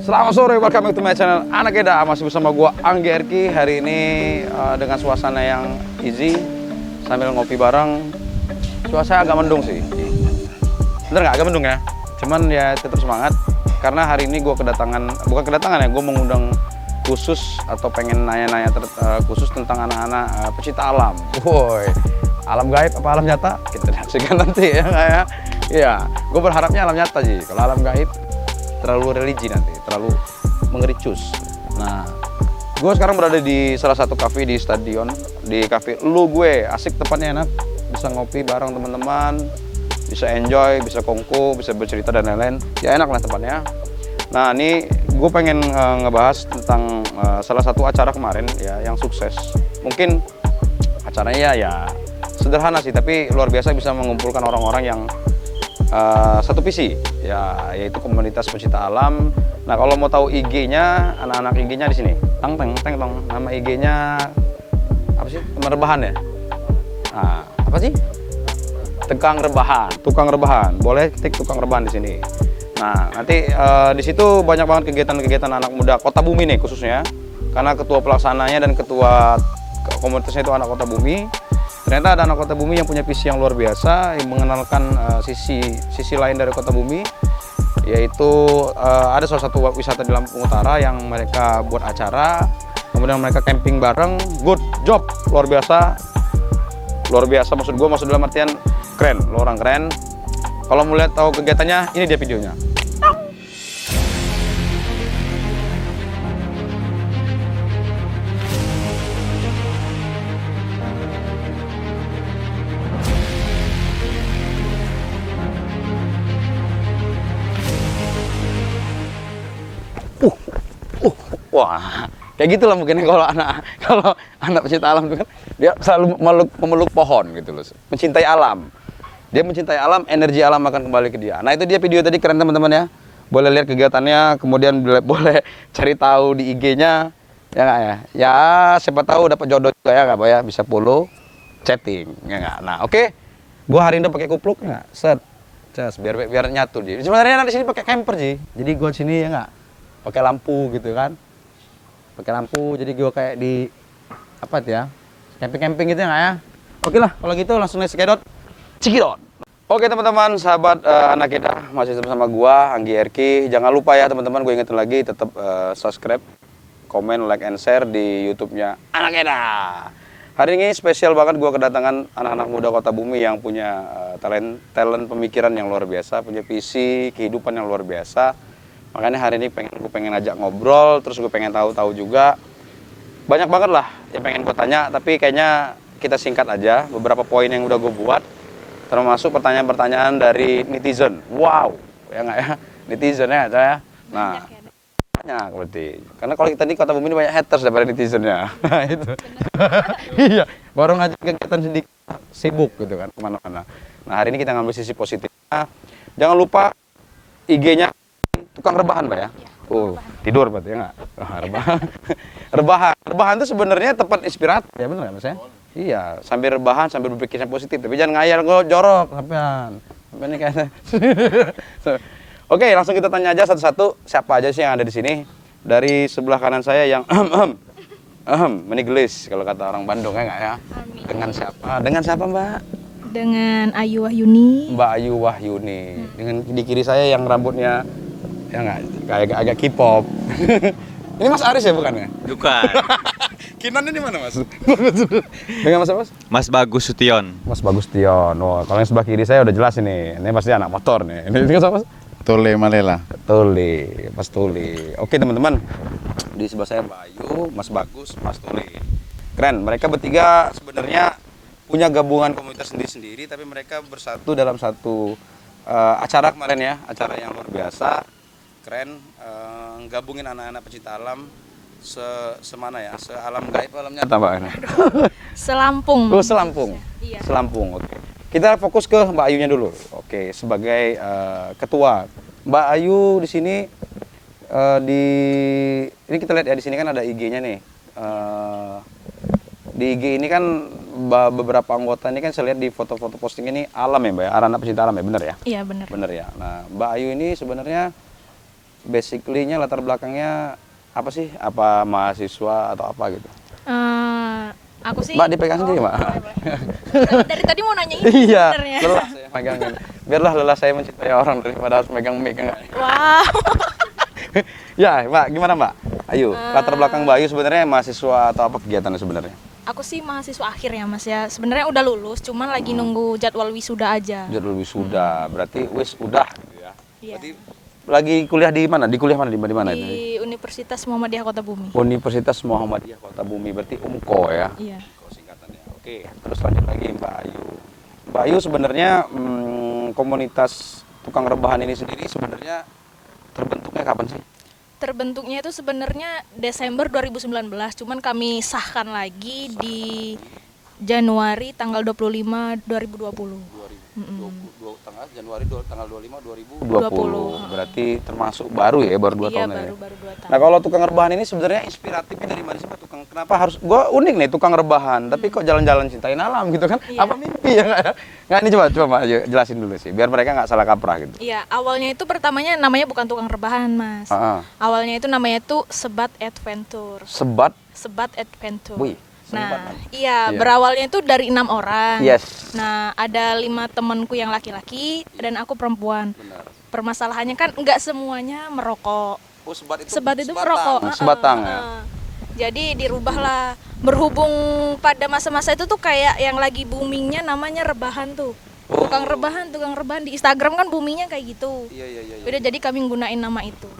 Selamat sore, welcome to my channel Anak Eda. Masih bersama gua Anggi Erki. Hari ini dengan suasana yang easy sambil ngopi bareng. Suasana agak mendung sih. Bener nggak? Agak mendung ya. Cuman ya tetap semangat karena hari ini gua bukan kedatangan ya, gua mengundang khusus atau pengen nanya-nanya khusus tentang anak-anak pecinta alam. Woi, alam gaib apa alam nyata? Kita saksikan nanti ya kayak. Iya, gue berharapnya alam nyata sih. Kalau alam gaib terlalu religi nanti, terlalu mengericus. Nah, gue sekarang berada di salah satu kafe di stadion, di kafe Lu Gue. Asik, tempatnya enak, bisa ngopi bareng teman-teman, bisa enjoy, bisa kongko, bisa bercerita dan lain-lain. Ya enak lah tempatnya. Nah, ini gue pengen ngebahas tentang salah satu acara kemarin ya yang sukses. Mungkin acaranya ya sederhana sih, tapi luar biasa bisa mengumpulkan orang-orang yang satu visi ya, yaitu komunitas pecinta alam. Nah, kalau mau tahu IG-nya, anak-anak IG-nya di sini. Tang. Nama IG-nya apa sih? Teman rebahan ya? Nah, apa sih? Tukang rebahan. Boleh ketik tukang rebahan di sini. Nah, nanti di situ banyak banget kegiatan-kegiatan anak muda Kota Bumi nih khususnya. Karena ketua pelaksananya dan ketua komunitasnya itu anak Kota Bumi. Ternyata ada anak Kota Bumi yang punya visi yang luar biasa, yang mengenalkan sisi lain dari Kota Bumi, yaitu ada salah satu wisata di Lampung Utara yang mereka buat acara, kemudian mereka camping bareng. Good job, luar biasa maksud dalam artian keren, lo orang keren. Kalau mau lihat tahu kegiatannya, ini dia videonya. Wah, kayak gitulah mungkin kalau anak pecinta alam itu kan dia selalu memeluk pohon gitu loh. Mencintai alam. Dia mencintai alam, energi alam akan kembali ke dia. Nah, itu dia video tadi, keren teman-teman ya. Boleh lihat kegiatannya, kemudian boleh cari tahu di IG-nya ya nggak ya. Ya, siapa tahu dapat jodoh juga ya nggak Pak ya, bisa follow, chatting ya nggak. Nah, oke. Gua hari ini pakai kupluk nggak? Set. Biar nyatu dia. Sebenarnya di sini pakai camper sih. Jadi gua sini ya nggak pakai lampu gitu kan. Pakai lampu, jadi gue kayak di apa ya, camping gitu ya nggak ya. Oke lah, kalau gitu langsung naik cekidot. Oke teman-teman, sahabat Anak Eda, masih bersama gue Anggi Erki. Jangan lupa ya teman-teman, gue ingetin lagi, tetap subscribe, komen, like, and share di YouTube-nya Anak Eda. Hari ini spesial banget, gue kedatangan anak-anak muda Kota Bumi yang punya talent pemikiran yang luar biasa, punya visi kehidupan yang luar biasa. Makanya hari ini gue pengen ajak ngobrol, terus gue pengen tahu juga. Banyak banget lah yang pengen gue tanya, tapi kayaknya kita singkat aja beberapa poin yang udah gue buat. Termasuk pertanyaan-pertanyaan dari netizen. Wow, ya nggak ya? Netizen ya saya. Nah, banyak berarti. Karena kalau kita di Kota Bumi ini banyak haters daripada netizennya. Nah, itu. Iya, baru ngajak kegiatan sedikit sibuk gitu kan, kemana-mana. Nah, hari ini kita ngambil sisi positifnya. Jangan lupa IG-nya tukang rebahan, Pak ya? Tidur berarti ya nggak? Rebahan itu sebenarnya tempat inspiratif ya, benar nggak Mas ya? Iya, sambil rebahan, sambil berpikir yang positif. Tapi jangan ngayal, jorok, sampean. Sampean ini kayaknya. Oke, langsung kita tanya aja satu-satu, siapa aja sih yang ada di sini? Dari sebelah kanan saya yang meniglis, kalau kata orang Bandung ya nggak ya? Amin. Dengan siapa Mbak? Dengan Ayu Wahyuni. Mbak Ayu Wahyuni. Dengan di kiri saya yang rambutnya ya nggak, kayak agak K-pop. Ini Mas Aris ya bukan ya? Bukan. Kinannya di mana Mas? Dengan Mas apa Mas? Mas Bagus Sution. Mas Bagus Tion. Wah, kalau yang sebelah kiri saya udah jelas ini. Ini pasti anak motor nih. Ini siapa Mas? Tole Malela. Tuli, Mas Tuli. Oke teman-teman, di sebelah saya Mbak Ayu, Mas Bagus, Mas Tuli. Keren. Mereka bertiga sebenarnya punya gabungan komunitas sendiri-sendiri, tapi mereka bersatu dalam satu acara kemarin ya, acara yang luar biasa. Keren, gabungin anak-anak pecinta alam semana ya, sealam gaib alam nyata Mbak. Selampung. Oh, Selampung. Iya. Selampung, oke. Kita fokus ke Mbak Ayunya dulu. Oke, sebagai ketua. Mbak Ayu di sini ini kita lihat ya, di sini kan ada IG-nya nih. Di IG ini kan beberapa anggota ini kan saya lihat di foto-foto posting ini alam ya Mbak ya, anak pecinta alam ya, bener ya? Iya benar. Bener ya. Nah Mbak Ayu ini sebenarnya basically-nya latar belakangnya apa sih? Apa mahasiswa atau apa gitu? Aku sih. Mbak dipegang sendiri, Mbak. boleh, boleh. Dari tadi mau nanya ini Iya, sebenarnya. lelah saya megangin. Biarlah lelah saya mencintai orang daripada harus megang mic enggak. Wow. Ya, Mbak, gimana, Mbak? Ayo, latar belakang Mbak Ayu sebenarnya mahasiswa atau apa kegiatannya sebenarnya? Aku sih mahasiswa akhir ya Mas ya. Sebenarnya udah lulus, cuman lagi nunggu jadwal wisuda aja. Jadwal wisuda, berarti wis udah gitu ya. Iya. Berarti lagi kuliah di mana? Di kuliah mana? Di mana itu? Di Universitas Muhammadiyah Kota Bumi. Universitas Muhammadiyah Kota Bumi, berarti UMKO ya. Iya. UMKO singkatannya. Oke, terus lanjut lagi Mbak Ayu. Mbak Ayu sebenarnya komunitas tukang rebahan ini sendiri sebenarnya terbentuknya kapan sih? Terbentuknya itu sebenarnya Desember 2019, cuman kami sahkan lagi di Januari tanggal 25 2020. 2020 tanggal Januari tanggal 25 2020. 20. Berarti termasuk baru ya, baru 2 Iya, tahun ya. baru 2 tahun. Nah, kalau tukang rebahan ini sebenarnya inspiratifnya dari mana sih Pak? Tukang kenapa harus gua unik nih tukang rebahan, tapi kok jalan-jalan cintain alam gitu kan? Iya. Apa mimpi ya nggak? Nggak, ini coba Mbak Ayu jelasin dulu sih biar mereka nggak salah kaprah gitu. Iya, awalnya itu pertamanya namanya bukan tukang rebahan, Mas. Ah, Awalnya itu namanya itu Sebat Adventure. sebat, Sebat Adventure. wih, Nah, sebat. iya, Iya. berawalnya itu dari 6 orang. Yes. Nah, ada 5 temanku yang laki-laki dan aku perempuan. Benar. Permasalahannya kan nggak semuanya merokok. Oh, sebat itu. Sebat itu merokok. Sebatang ya. Jadi dirubahlah. Berhubung pada masa-masa itu tuh kayak yang lagi boomingnya namanya rebahan tuh. Oh. Tukang rebahan di Instagram kan boomingnya kayak gitu. Iya. Udah jadi kami gunain nama itu.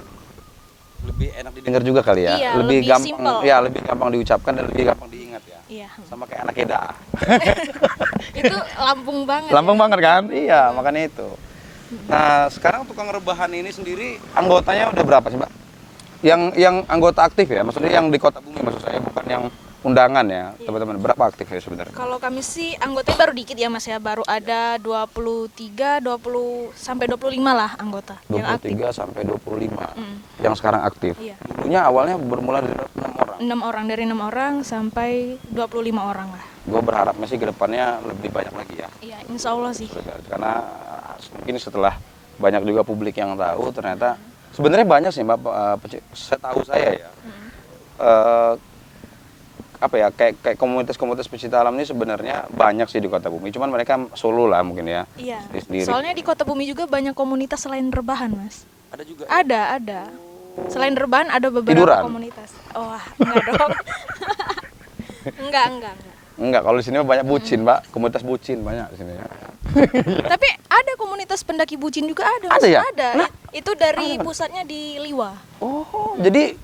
Lebih enak didengar juga kali ya. Iya, lebih lebih gampang. simple. Ya, lebih gampang diucapkan dan lebih gampang diingat ya. Iya. Sama kayak anak Eda. Itu Lampung banget. Lampung banget kan? Iya, makanya itu. Nah, sekarang tukang rebahan ini sendiri anggotanya udah berapa sih, Mbak? Yang anggota aktif ya, maksudnya yang di Kota Bumi maksud saya, bukan yang undangan ya, teman-teman. Berapa aktif ya sebenarnya? Kalau kami sih anggotanya baru dikit ya Mas ya, baru ada 23, 20 sampai 25 lah anggota yang aktif. 23 sampai 25 yang sekarang aktif. Iya. Dulunya awalnya bermula dari 6 orang. 6 orang, dari 6 orang sampai 25 orang lah. Gue berharapnya sih ke depannya lebih banyak lagi ya. Iya, insya Allah sih. Karena mungkin setelah banyak juga publik yang tahu ternyata sebenarnya banyak sih Mbak, setahu saya ya. Apa ya, kayak komunitas-komunitas pecinta alam ini sebenarnya banyak sih di Kota Bumi, cuman mereka solo lah mungkin ya. Iya. Sendiri. Soalnya di Kota Bumi juga banyak komunitas selain rebahan, Mas. Ada juga. Ada. Selain rebahan ada beberapa Tiduran? komunitas. Oh, enggak dong. enggak. Enggak, kalau di sini mah banyak bucin, Mbak. Komunitas bucin banyak di sini. Tapi ada komunitas pendaki bucin juga ada, Mas. Ada ya? Ada. Nah, Itu dari pusatnya di Liwa. Oh, jadi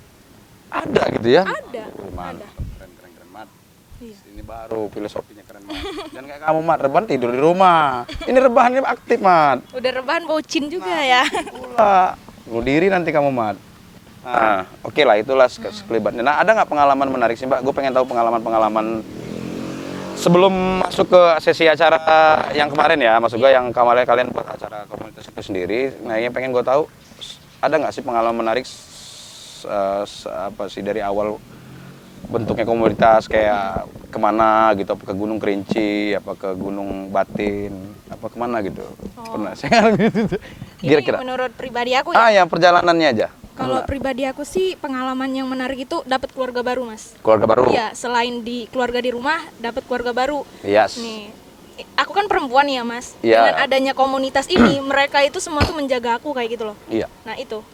ada gitu ya? Ada. Mantap, keren Mat. Iya. Ini baru filosofinya keren Mat. Dan kayak kamu Mat, rebahan tidur di rumah. Ini rebahan ini aktif Mat. Udah rebahan bucin juga ya. Pula, bunuh diri nanti kamu Mat. Nah, oke lah itulah sekelibatnya. Nah, ada nggak pengalaman menarik sih Mbak? Gue pengen tahu pengalaman-pengalaman sebelum masuk ke sesi acara yang kemarin ya, maksud gue yang kemarin kalian buat acara komunitas itu sendiri. Nah, yang pengen gue tahu ada nggak sih pengalaman menarik apa sih dari awal bentuknya komunitas, kayak kemana gitu, apa ke Gunung Kerinci, apa ke Gunung Batin, apa kemana gitu. Pernah saya gitu. Kira-kira. Ini menurut pribadi aku ya. Ya perjalanannya aja. Kalau pribadi aku sih pengalaman yang menarik itu dapat keluarga baru, Mas. Keluarga baru. Iya, selain di keluarga di rumah, dapat keluarga baru. Yes. Nih, aku kan perempuan ya, Mas. Iya. Dengan adanya komunitas ini, mereka itu semua tuh menjaga aku kayak gitu loh. Iya. Nah, itu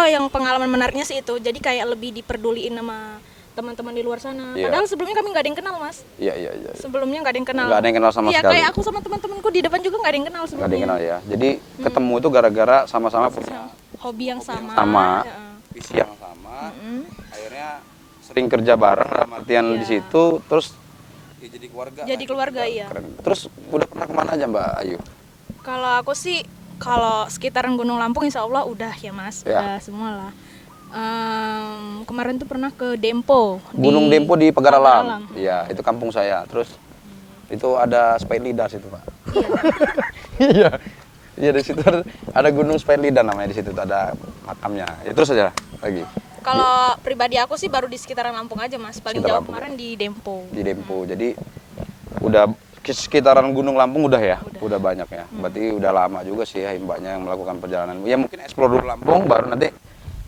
yang pengalaman menariknya sih itu. Jadi kayak lebih diperduliin sama teman-teman di luar sana. Iya. Padahal sebelumnya kami nggak ada yang kenal, Mas. Iya. Sebelumnya nggak ada yang kenal. Nggak ada yang kenal sama iya, sekali. kayak aku sama teman-temanku di depan juga nggak ada yang kenal sebelumnya. Nggak ada yang kenal ya. Jadi ketemu itu gara-gara sama-sama punya Hobi yang sama. sama. Visi yang sama, akhirnya sering kerja bareng, dalam artian Iya. di situ, terus ya jadi keluarga. Jadi keluarga, iya. Keren. Terus udah pernah kemana aja Mbak Ayu? Kalau aku sih, kalau sekitaran Gunung Lampung insya Allah udah ya Mas, Ya. udah semua lah. Kemarin tuh pernah ke Dempo. Gunung Dempo di Pagaralam. Pagaralam. Iya, itu kampung saya. Terus itu ada Spike Lidas itu Pak. Iya. Iya. Iya, di situ ada Gunung Spike Lidas namanya, di situ ada makamnya. Ya, terus aja lagi. Kalau pribadi aku sih baru di sekitaran Lampung aja Mas, paling Sekitar jauh Lampung. kemarin di Dempo. Di Dempo. Jadi udah sekitaran Gunung Lampung udah ya, udah banyak ya. Berarti udah lama juga sih ya Mbaknya yang melakukan perjalanan. Ya mungkin explore dulu Lampung, baru nanti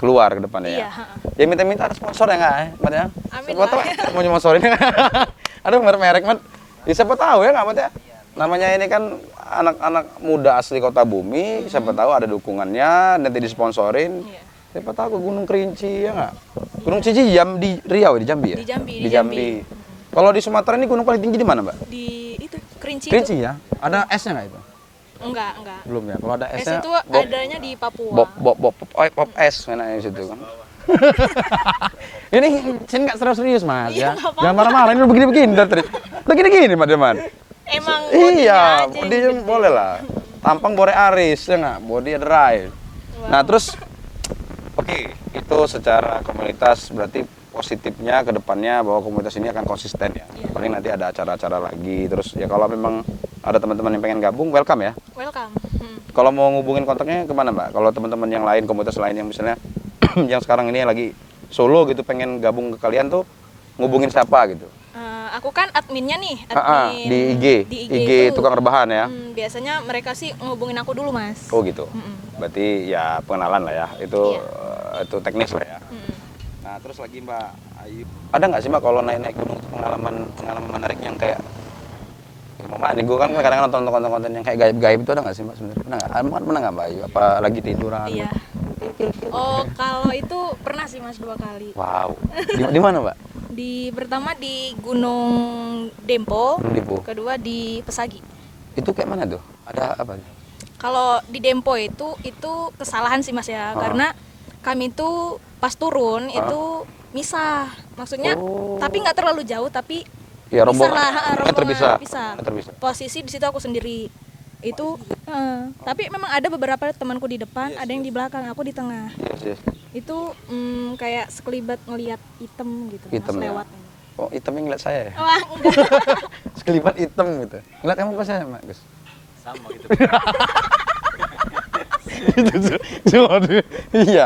keluar ke depannya Iya, ya. Ya minta-minta ada sponsor ya nggak, Mat ya? Amin Siapa tahu lah. mau sponsorin. Ada merek, Mat. Ya, siapa tahu ya nggak, Mat ya? Namanya ini kan anak-anak muda asli Kota Bumi, siapa tahu ada dukungannya, nanti disponsorin. Iya. Siapa tahu ke Gunung Kerinci ya nggak? Gunung Kerinci di Riau, di Jambi ya? Di Jambi, Di Jambi. Kalau di Sumatera ini gunung paling tinggi di mana, Mbak? Di itu Kerinci Kerinci itu. ya? Ada esnya nggak itu? Enggak. Belum ya. Kalau ada Es esnya, itu Bob, adanya di Papua. pop es enaknya di situ kan. Ini sini nggak serius Mas Iya, ya. nggak apa-apa. Jangan marah-marah, ini udah begini-begini dari tadi. Udah gini-gini Mas Deman. Emang Iya, bodinya aja yang bodinya gede. boleh lah. Tampang Borealis ya nggak, body dry. Nah terus, oke, itu secara komunitas berarti positifnya ke depannya bahwa komunitas ini akan konsisten ya. Iya. Paling nanti ada acara-acara lagi. Terus ya kalau memang ada teman-teman yang pengen gabung, welcome ya. Welcome. Kalau mau ngubungin kontaknya kemana Mbak? Kalau teman-teman yang lain, komunitas lain yang misalnya yang sekarang ini lagi solo gitu pengen gabung ke kalian tuh ngubungin siapa gitu? Aku kan adminnya nih, Di IG, di IG itu. tukang rebahan ya? Biasanya mereka sih ngehubungin aku dulu, Mas. Oh gitu. Mm-mm. Berarti ya pengenalan lah ya. Itu Iya. itu teknis lah ya. Mm-mm. Nah terus lagi Mbak Ayu, ada nggak sih Mbak kalau naik-naik gunung pengalaman menarik yang kayak Mama, gue kan kadang-kadang nonton konten-konten yang kayak gaib-gaib itu ada nggak sih Mbak sebenarnya? Pernah nggak Mbak Ayu? Apa lagi tiduran? Iya. Oh, kalau itu pernah sih Mas 2 kali. Wow. Di mana Mbak? Pertama di Gunung Dempo, Gunung Dempo. kedua di Pesagi. Itu kayak mana tuh? Ada apa? Kalau di Dempo itu kesalahan sih Mas ya, karena kami itu pas turun itu misah. Maksudnya Oh. tapi nggak terlalu jauh, tapi Ya rombongan. Bisa lah, rombongan, terpisah. bisa. Terpisah. Posisi di situ aku sendiri. Itu tapi memang ada beberapa temanku di depan, ada yang di belakang, aku di tengah. Yes. Itu kayak sekelibat ngelihat hitam gitu Mas, Hitam ya? lewat. Oh hitam yang ngeliat saya ya? Wah, enggak. Sekelibat hitam gitu. Ngeliat kamu apa saya Mbak Gus? Sama gitu. Iya.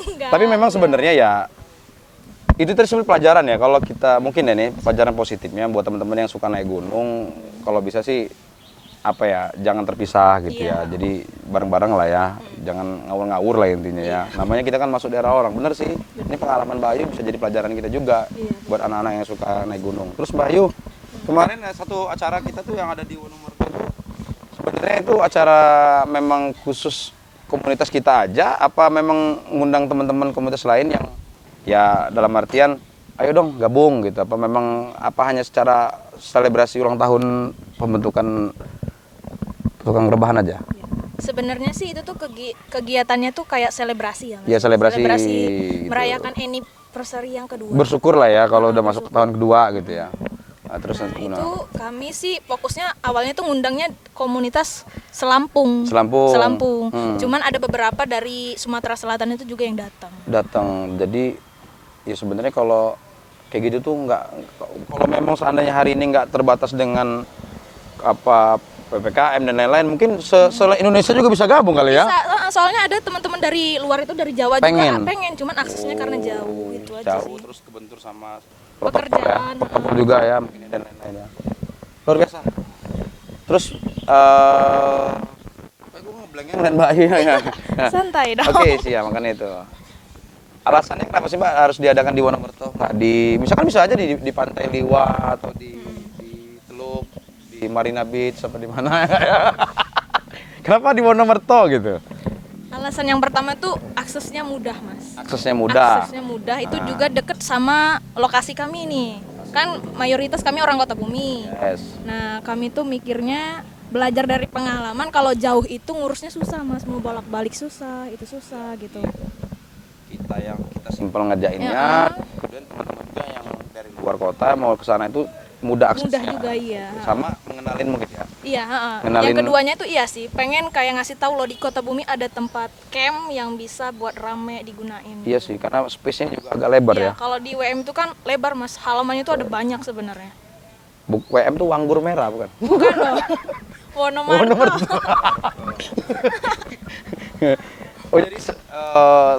Enggak. Tapi memang sebenarnya ya itu terus pelajaran ya kalau kita mungkin ya nih pelajaran positifnya buat teman-teman yang suka naik gunung kalau bisa sih apa ya jangan terpisah gitu Iya. ya jadi bareng-bareng lah ya jangan ngawur-ngawur lah intinya ya namanya kita kan masuk daerah orang bener sih ini pengalaman Mbak Ayu bisa jadi pelajaran kita juga Iya. buat anak-anak yang suka naik gunung terus Mbak Ayu kemarin satu acara kita tuh yang ada di Wonomerto tuh sebenarnya itu acara memang khusus komunitas kita aja apa memang ngundang teman-teman komunitas lain yang ya dalam artian ayo dong gabung gitu apa memang apa hanya secara selebrasi ulang tahun pembentukan tukang rebahan aja Sebenarnya sih itu tuh kegiatannya tuh kayak selebrasi ya Mas. ya selebrasi gitu. Merayakan anniversary yang kedua. bersyukur lah ya kalau udah masuk tahun kedua gitu ya nah, terus Nah, nanti itu kami sih fokusnya awalnya tuh ngundangnya komunitas Selampung. Selampung. Cuman ada beberapa dari Sumatera Selatan itu juga yang datang jadi ya sebenarnya kalau kayak gitu tuh nggak kalau memang seandainya hari ini nggak terbatas dengan apa PPKM dan lain-lain mungkin Indonesia juga bisa gabung kali ya Bisa, soalnya ada teman-teman dari luar itu dari Jawa Pengen. juga pengen, cuman aksesnya karena jauh itu aja jauh sih. terus kebentur sama protokol ya Pekerjaan. protokol juga ya mungkin dan lain-lain ya luar biasa terus gue ngeblanknya ngeliat Mbak Ayu ya Santai dong. oke sih ya makanya itu alasannya kenapa sih Mbak harus diadakan di Wonomerto nggak di misalkan bisa aja di Pantai Liwa atau di Teluk di Marina Beach apa di mana kenapa di Wonomerto gitu Alasan yang pertama tuh aksesnya mudah, Mas. aksesnya mudah Aksesnya mudah, itu juga deket sama lokasi kami nih. Kan mayoritas kami orang Kota Bumi. yes Nah, kami tuh mikirnya belajar dari pengalaman kalau jauh itu ngurusnya susah, Mas. Mau bolak-balik susah, itu susah gitu. kita simpel ngerjainnya Ya. kemudian teman-teman juga yang dari luar kota mau ke sana itu mudah aksesnya Mudah juga iya. sama mengenalin mungkin ya Iya, heeh. Kenalin- Yang keduanya tuh iya sih, pengen kayak ngasih tahu loh di Kota Bumi ada tempat camp yang bisa buat rame digunain. iya sih karena space-nya juga agak lebar Iya, ya kalau di WM itu kan lebar, Mas. Halamannya tuh ada banyak sebenarnya. WM tuh Wanggur Merah bukan Bukan loh. Wonomerto. Oh jadi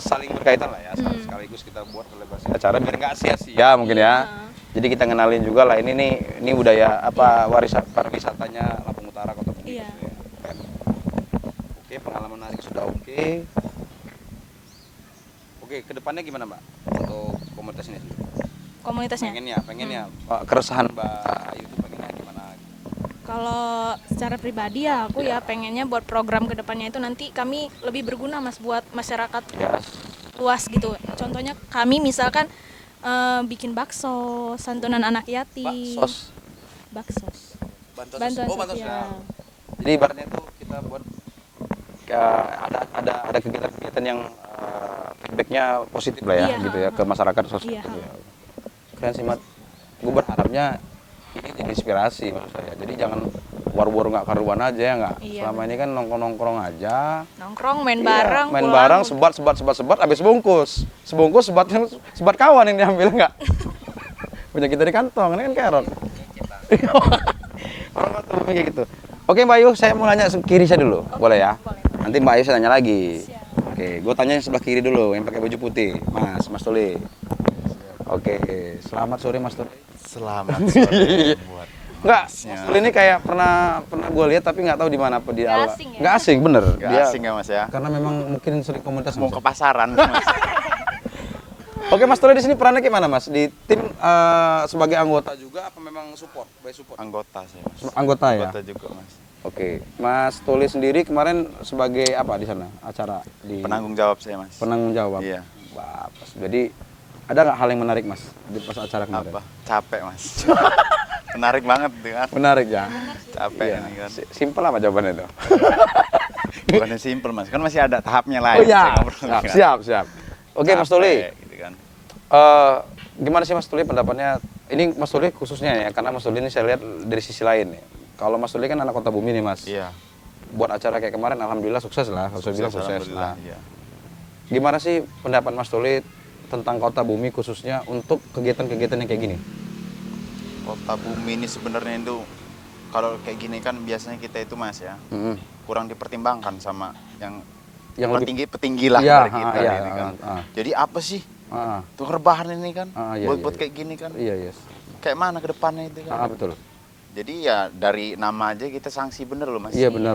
saling berkaitan lah ya sekaligus kita buat selebrasi acara biar nggak sia-sia mungkin ya. Jadi kita kenalin juga lah ini budaya apa warisan pariwisatanya Lampung Utara Kota Bumi. Iya. Gitu ya. Keren. Oke pengalaman menarik sudah oke. Oke, kedepannya gimana Mbak untuk komunitas ini? Komunitasnya. Pengennya keresahan Mbak Ayu itu pengennya gimana? Kalau secara pribadi ya aku ya pengennya buat program kedepannya itu nanti kami lebih berguna Mas buat masyarakat Ya, luas gitu. Contohnya kami misalkan bikin bakso, santunan anak yatim. Baksos. Bantuan bantuan sosial. sosial. Jadi ibaratnya itu kita buat ada kegiatan-kegiatan yang feedbacknya positif lah ya, Iya, gitu ya ke masyarakat sosial. Iya. Gitu ya. Keren sih Mat. Gue berharapnya ini jadi inspirasi maksud saya. Jadi jangan war-war nggak karuan aja ya nggak. Iya, Selama ini kan nongkrong-nongkrong aja. Nongkrong, main Iya, bareng, main pulang. bareng, sebat, habis sebungkus, sebat kawan yang diambil nggak. Punya kita di kantong, ini kan kerok. Orang nggak tahu kayak gitu. Oke Mbak Ayu, saya mau nanya kiri saya dulu, boleh ya? Boleh. Nanti Mbak Ayu saya tanya lagi. Siap. Oke, gue tanya yang sebelah kiri dulu, yang pakai baju putih, Mas Tuli. Oke, selamat sore Mas Tuli. Selamat sore buat Enggak, Masnya. Mas Tuli ini kayak pernah gue lihat tapi nggak tahu di mana apa di Nggak awal. asing ya? Nggak asing, bener. Gak Dia- asing ya Mas ya? Karena memang mungkin sering komunitas. Mau Mas. ke pasaran Mas. Oke Mas Tuli di sini perannya gimana Mas? Di tim sebagai anggota juga apa memang support? By support? Anggota saya Mas. Anggota ya? Anggota juga Mas. Oke, Mas Tuli sendiri kemarin sebagai apa di sana? Acara di Penanggung jawab saya Mas. penanggung jawab. Iya. Wah, pas. Jadi ada nggak hal yang menarik Mas di pas acara kemarin? Apa? Capek Mas. Menarik banget tuh kan. Menarik ya. Capek Iya. ini kan. Simpel apa jawabannya itu? Bukannya simpel Mas. Kan masih ada tahapnya lain. Oh iya. Saya ngobrol kan. Siap. Oke Mas Capek, Tuli. Gitu kan. Gimana sih Mas Tuli pendapatnya? Ini Mas Tuli khususnya ya, karena Mas Tuli ini saya lihat dari sisi lain ya. Kalau Mas Tuli kan anak kota bumi nih Mas. Iya. Buat acara kayak kemarin alhamdulillah sukses lah. Saya bilang sukses. Alhamdulillah. Nah, Iya. gimana sih pendapat Mas Tuli tentang kota bumi khususnya untuk kegiatan-kegiatan yang kayak gini? Kota bumi ini sebenarnya itu kalau kayak gini kan biasanya kita itu Mas ya kurang dipertimbangkan sama yang Yang lebih petinggi lah Iya, dari kita iya, ini kan. Jadi apa sih Ah, tuh rebahan ini kan Iya, buat iya. kayak gini kan iya, yes. kayak mana ke depannya itu kan. Betul. Jadi ya dari nama aja kita sanksi bener loh Mas. Iya benar.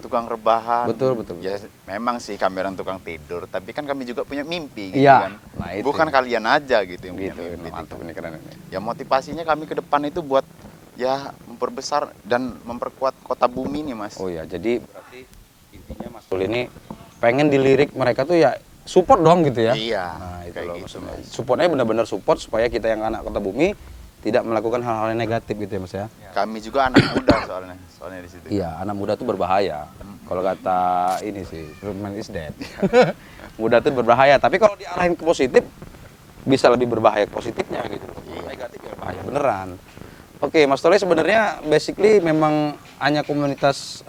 Tukang rebahan. Betul. Ya memang sih kami orang tukang tidur, tapi kan kami juga punya mimpi gitu Iya. kan. Nah, itu. Bukan kalian aja gitu yang punya Gitu, mimpi. mantap ini keren ini. Ya motivasinya kami ke depan itu buat ya memperbesar dan memperkuat kota bumi nih Mas. Oh ya, jadi berarti intinya Mas Tuli ini pengen dilirik mereka tuh ya support dong gitu ya. Iya. Nah, itu kayak loh gitu, maksudnya. Mas. Supportnya benar-benar support supaya kita yang anak kota bumi tidak melakukan hal-hal yang negatif gitu ya Mas ya. Kami juga anak muda soalnya di situ. Iya, anak muda tuh berbahaya. Kalau kata ini sih, man is dead. Muda tuh berbahaya, tapi kalau diarahin ke positif bisa lebih berbahaya ke positifnya gitu. Negatif ya bahaya beneran. Oke, Mas Tole sebenarnya basically memang hanya komunitas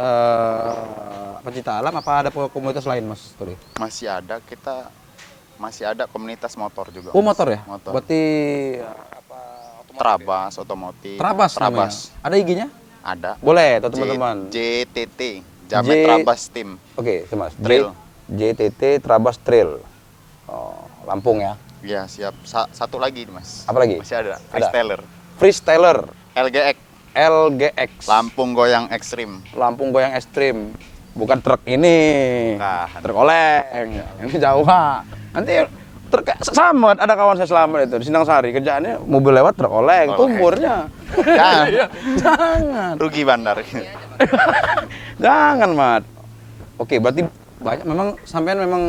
pecinta alam apa ada komunitas lain Mas Tole? Masih ada komunitas motor juga. Oh, Mas. motor ya? Motor. Berarti Trabas, otomotif. Trabas namanya. Ada IG-nya? Ada. Boleh tuh teman-teman. JTT, Jamet Trabas Team. Oke, itu Mas. Trail. JTT Trabas Trail. Oh, Lampung ya. Ya siap. Satu lagi Mas. Apa lagi? Masih ada. Freestyler. Freestyler LGX. LGX. Lampung Goyang Ekstrim. Lampung goyang ekstrim. Bukan truk ini. Bukan. Truk oleng. Ini Jawa. Nanti truk selamat, ada kawan saya selamat itu di Sindang Sari. Kerjaannya mobil lewat truk oleng, Oleng. tumburnya. Jangan. Jangan. Rugi bandar. Jangan, Mat. Oke, berarti banyak memang sampean memang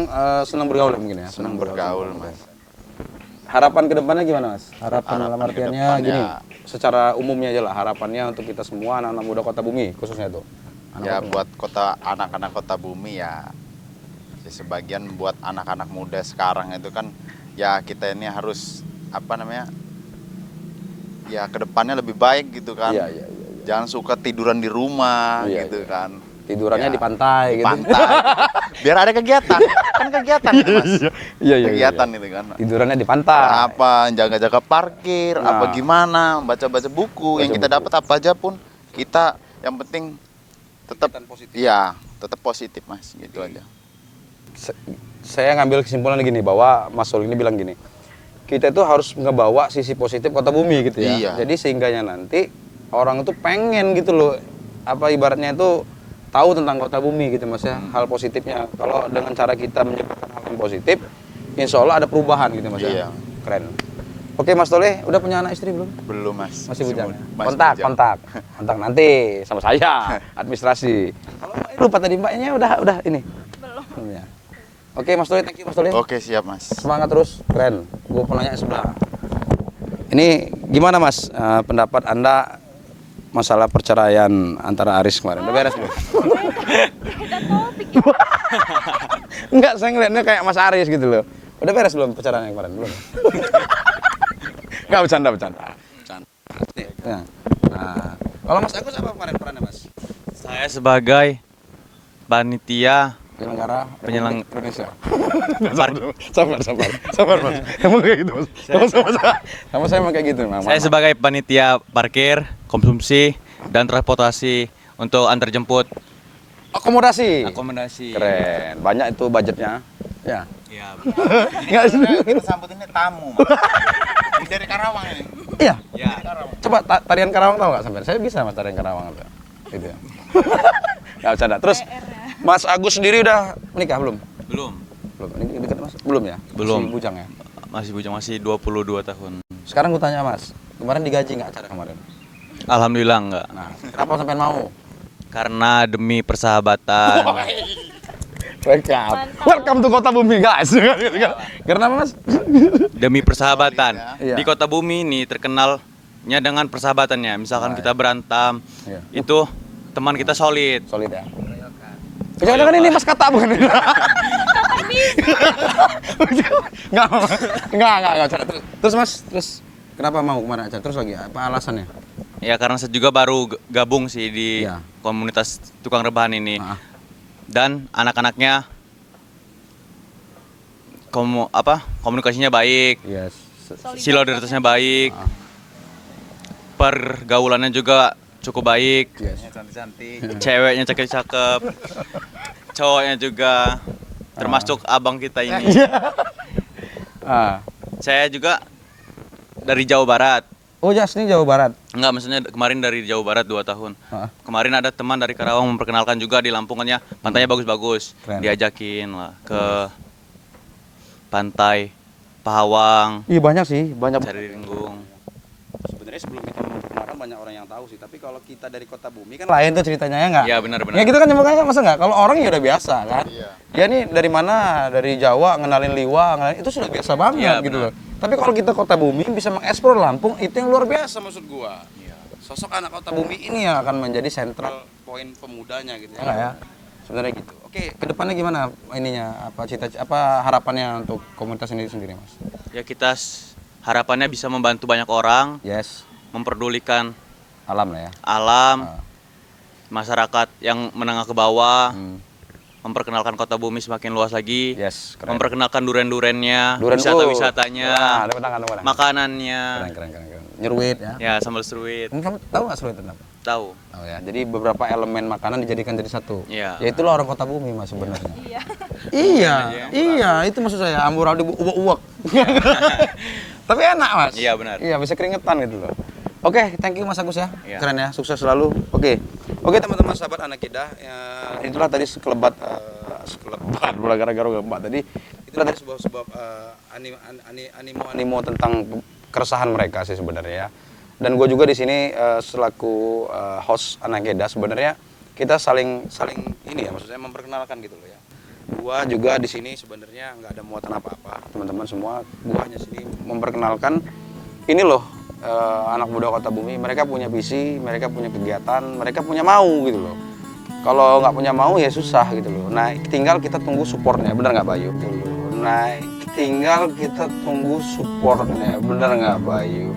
senang bergaul mungkin ya. Senang bergaul Mas. Harapan kedepannya gimana Mas? Harapan dalam Harapan artiannya kedepannya- gini, secara umumnya aja lah harapannya untuk kita semua anak-anak muda kota bumi khususnya tuh. Ya buat anak-anak kota bumi ya sebagian buat anak-anak muda sekarang itu kan ya kita ini harus apa namanya ya kedepannya lebih baik gitu kan. Iya. Jangan suka tiduran di rumah Iya, gitu iya. kan. Tidurannya Ya, di pantai di gitu. pantai. Biar ada kegiatan. Kan kegiatan kan, Mas. Iya. Kegiatan itu kan. Tidurannya di pantai. Apa jaga-jaga parkir, Nah. apa gimana, baca-baca buku, yang Baca kita buku. dapat apa aja pun kita yang penting tetap positif. iya, tetap positif Mas, gitu aja. Saya ngambil kesimpulan gini bahwa Mas Sol ini bilang gini. Kita itu harus ngebawa sisi positif kota bumi gitu ya. Iya. Jadi sehingganya nanti orang itu pengen gitu loh. Apa ibaratnya itu tahu tentang kota bumi gitu Mas ya, hal positifnya. Kalau dengan cara kita menyebarkan hal yang positif, insya Allah ada perubahan gitu Mas Iya. ya. Keren. Oke Mas Toleh, udah punya anak istri belum? Belum Mas. Masih bujang. masih Kontak, bujang. kontak nanti sama saya administrasi. Kalau lupa tadi mbaknya udah ini. Belum ya. Oke Mas Toleh, thank you Mas Toleh. Oke, siap Mas. Semangat terus, keren. Gue penanya sebelah. Ini gimana Mas pendapat Anda masalah perceraian antara Aris kemarin? Udah beres belum? Udah topik. Enggak, saya ngeliatnya kayak Mas Aris gitu loh. Udah beres belum perceraian yang kemarin? Belum. Enggak bercanda. Ya. Nah, kalau Mas Agus apa kemarin perannya Mas? Saya sebagai panitia Penyelenggara Indonesia. Par- Sabar Mas. Emang kayak gitu Mas. Sama saya emang kayak gitu. Mas. saya sebagai panitia parkir, konsumsi dan transportasi untuk antar jemput akomodasi. akomodasi. Keren. Banyak itu budgetnya. Ya. Ya, Enggak sih. Kita sambut ini tamu, Mas. Ini dari Karawang ini. Iya. ya. Coba tarian Karawang tahu nggak sampai? Saya bisa Mas tarian Karawang itu. Gitu ya. Nggak bercanda. Terus Mas Agus sendiri udah menikah belum? Belum. Belum. Ini dekat Mas? Belum ya? Belum. Masih bujang ya? Masih bujang, masih 22 tahun. Sekarang gue tanya Mas, kemarin digaji nggak acara kemarin? Alhamdulillah enggak. Nah, kenapa sampai mau? Karena demi persahabatan. Welcome to Kota Bumi guys. Karena Mas? Demi persahabatan. Iya. Di Kota Bumi ini terkenalnya dengan persahabatannya. Misalkan kita berantem, Iya. itu teman kita solid. Solid ya. Jangan-jangan ini Mas kata bukan? Enggak. Terus Mas, kenapa mau kemarin acara? Terus lagi apa alasannya? Ya karena saya juga baru gabung sih di Iya. komunitas tukang rebahan ini. Ah. Dan anak-anaknya komunikasinya baik, Yes. solidaritasnya baik, pergaulannya juga cukup baik, Yes. Cantik-cantik. ceweknya cakep-cakep, cowoknya juga, termasuk abang kita ini. Ah. Saya juga dari Jawa Barat. Oh, Jasni Jawa Barat. Enggak, maksudnya kemarin dari Jawa Barat 2 tahun. Ah. Kemarin ada teman dari Karawang memperkenalkan juga di Lampungannya, pantainya bagus-bagus. Keren. Diajakin lah ke pantai Pahawang, Iya banyak sih, banyak. cari ringgung. Sebenarnya sebelum kita memperkenalkan banyak orang yang tahu sih, tapi kalau kita dari Kota Bumi kan lain tuh ceritanya ya nggak? Iya, benar-benar. Ya gitu kan makanya masa nggak? Kalau orang ya udah biasa kan? Iya. Ya nih dari mana? Dari Jawa ngenalin liwa, ngenalin itu sudah biasa banget Iya, gitu benar. loh. Tapi kalau kita Kota Bumi bisa mengeksplor Lampung itu yang luar biasa maksud gua. Sosok anak Kota Bumi ini yang akan menjadi sentral poin pemudanya gitu ya nggak ya? Sebenarnya gitu. Oke, kedepannya gimana ininya? Apa harapannya untuk komunitas ini sendiri, Mas? Ya kita harapannya bisa membantu banyak orang, Yes, memperdulikan alam lah ya. alam, Ah. masyarakat yang menengah ke bawah, Hmm. memperkenalkan Kota Bumi semakin luas lagi, Yes, keren. memperkenalkan duren-durennya, Durian, wisata-wisatanya, Wah, tepuk tangan, tepuk tangan. makanannya, Keren. Nyeruit ya. ya sambal seruit, Kamu tahu nggak seruit itu apa? tahu. Oh ya, jadi beberapa elemen makanan dijadikan jadi satu. Iya. Ya itulah orang Kota Bumi Mas sebenarnya. Iya, itu maksud saya amburadul uwek-uwek. Tapi enak Mas. Iya, benar. Iya, bisa keringetan gitu loh. Oke, thank you Mas Agus ya. Iya. Keren ya, sukses selalu. Oke. Oke teman-teman sahabat anak kita, ya, itulah tadi sekelebat pula gara-gara Mbak tadi. Itulah tadi sebuah animo tentang keresahan mereka sih sebenarnya ya. Dan gue juga di sini selaku host anak Keda sebenarnya kita saling ini ya, maksudnya memperkenalkan gitu loh ya. Gua juga di sini sebenarnya nggak ada muatan apa-apa, teman-teman semua. Gua hanya sini memperkenalkan ini loh anak muda Kota Bumi. Mereka punya visi, mereka punya kegiatan, mereka punya mau gitu loh. Kalau nggak punya mau ya susah gitu loh. Nah, tinggal kita tunggu supportnya, benar nggak Bayu? Nah, tinggal kita tunggu supportnya, benar nggak Bayu?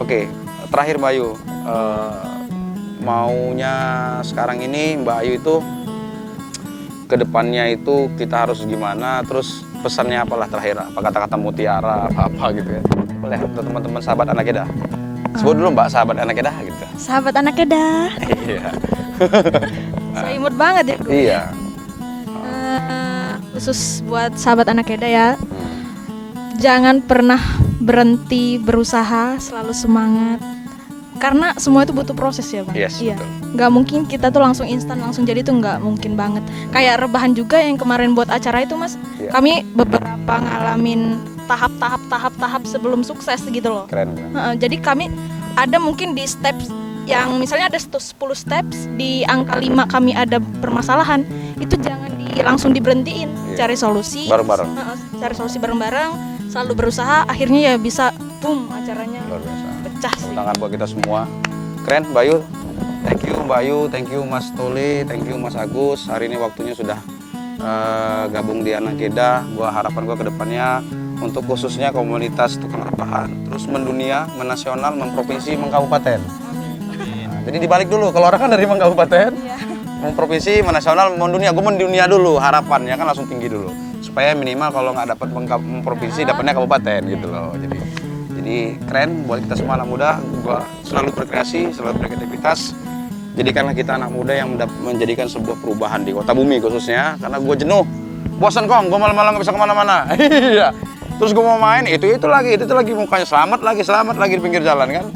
Oke, terakhir Bayu, maunya sekarang ini Mbak Ayu itu kedepannya itu kita harus gimana, terus pesannya apalah terakhir, apa kata-kata mutiara apa gitu ya, boleh untuk teman-teman sahabat anak Kedah, sebut dulu Mbak sahabat anak Kedah gitu. Sahabat anak Kedah. Iya. So imut banget ya. Iya. Khusus buat sahabat anak Kedah ya. Jangan pernah berhenti berusaha, selalu semangat. Karena semua itu butuh proses ya, Bang. Yes, Iya. betul. nggak mungkin kita tuh langsung instan langsung jadi tuh nggak mungkin banget. Kayak rebahan juga yang kemarin buat acara itu Mas, Iya. kami beberapa ngalamin tahap sebelum sukses gitu loh. Keren. Jadi kami ada mungkin di steps yang misalnya ada 10 steps, di angka 5 kami ada permasalahan, itu jangan langsung diberhentiin, Iya. cari solusi Bareng-bareng. cari solusi bareng-bareng, selalu berusaha, akhirnya ya bisa boom acaranya Luar biasa. pecah Tepuk sih. tangan buat kita semua. Keren, Bayu. Thank you Mbak Ayu, thank you Mas Tole, thank you Mas Agus. Hari ini waktunya sudah gabung di Anak Kedah. Harapan gua ke depannya untuk khususnya komunitas tukang rebahan terus mendunia, menasional, memprovinsi, mengkabupaten. Nah, jadi dibalik dulu. Kalau orang kan dari mengkabupaten, memprovinsi, menasional, mendunia. Gue mendunia dulu. Harapannya kan langsung tinggi dulu. Supaya minimal kalau nggak dapat memprovinsi, dapatnya kabupaten gitu loh. Jadi keren buat kita semua anak muda. Gua selalu berkreasi, selalu beraktivitas. Jadikanlah kita anak muda yang menjadikan sebuah perubahan di kota bumi khususnya. Karena gue jenuh, bosan kong, gue malam-malam nggak bisa kemana-mana. Iya. Terus gue mau main, itu lagi mukanya selamat lagi di pinggir jalan kan.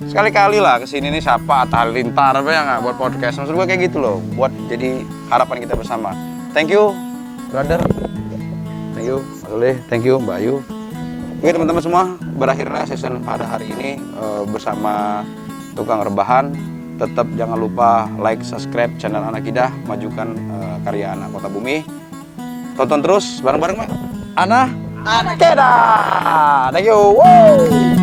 Sekali-kali lah kesini nih siapa Atta Halilintar apa ya nggak buat podcast. Maksud gue kayak gitu loh, buat jadi harapan kita bersama. Thank you, brother. Thank you, Mas Oleh. Thank you, Mbak Ayu. Oke teman-teman semua, berakhirlah season pada hari ini bersama Tukang Rebahan. Tetap jangan lupa like, subscribe channel Anak Kedah, majukan karya anak kota bumi. Tonton terus bareng-bareng Mak. Anak Kedah. Thank you. Woo.